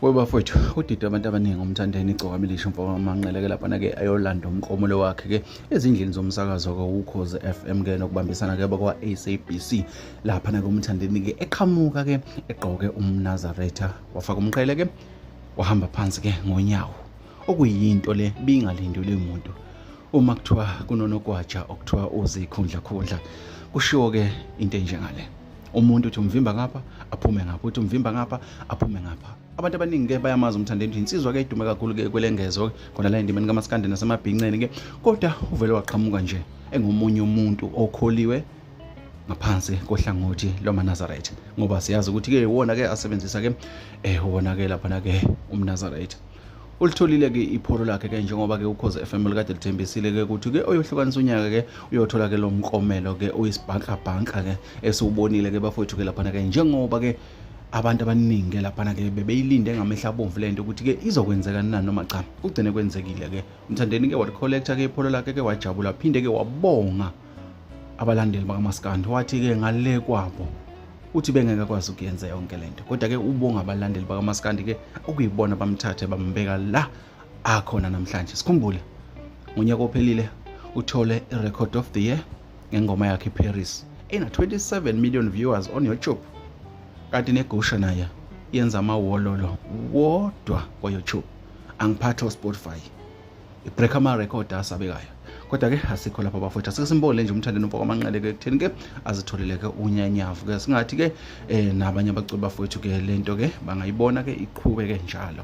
Webafowethu udide abantu abaningi umthandeni igcoka milisho mfoko amanqeleke lapha ke ayolanda umqomulo wakhe ke ezindlini zomsakazo ke Ukhozi FM ke nokubambisana ke bakwa SABC lapha ke umthandeni ke eqhamuka ke egqoke umNazaretha wafaka umqhele ke wahamba phansi ke ngonyawo okuyinto le bingalindele umuntu uma kuthiwa kunonogwaja okuthiwa uzikhundla khundla kushiwo ke into enjengale umuntu uthi umvimba ngapha aphume ngapha uthi umvimba ngapha aphume ngapha abantu abaningi ke bayamaza umthandeni insizwa ke idume kakhulu ke kwelengezo khona la endimeni kaMaskandi nasemabhinqeni ke kodwa uvele waqhamuka nje engomunye umuntu okholiwe ngaphansi kohlangothi lomaNazaretha ngoba siyazi ukuthi ke wona ke asebenzisa ke wona ke lapha ke umNazaretha ulitholile ke ipholo lakhe ke njengoba ke Ukhozi FM likade lithembisile ke ukuthi ke oyohlukanisa unyaka ke uyothola ke lo mklomelo ke oyisibhanka ke esubonile ke bafowethu ke lapha ke njengoba ke abantu abaningi lapha ke bebeyilinde ngamehla abomvu lento ukuthi ke izokwenzeka nani noma cha kugcine kwenzekile ke umthandeni ke wacollector ke ipholo lakhe ke wajabula phinde ke wabonga abalandeli bakaMaskandi wathi ke ngale kwabo uthi bengeke kwazi ukuyenza yonke lento kodwa ke ubonga abalandeli bakaMaskandi ke ukuyibona bamthathe bambeka la akhona namhlanje sikhumbule ngonyaka ophelile uthole irecord of the year ngengoma yakhe Paris ena 27 million viewers on YouTube kanti negusha naye yenza amawololo wodwa kwa YouTube angiphatha Spotify ibreak ama record asabekayo kodwa ke asikho lapha bafowethu asisimbole nje umthandeni mfoko amanqele ke ekutheni ke azitholele ke unyanyavu ke singathi ke nabanye abaculi bafowethu ke lento ke bangayibona ke iqhubeke njalo.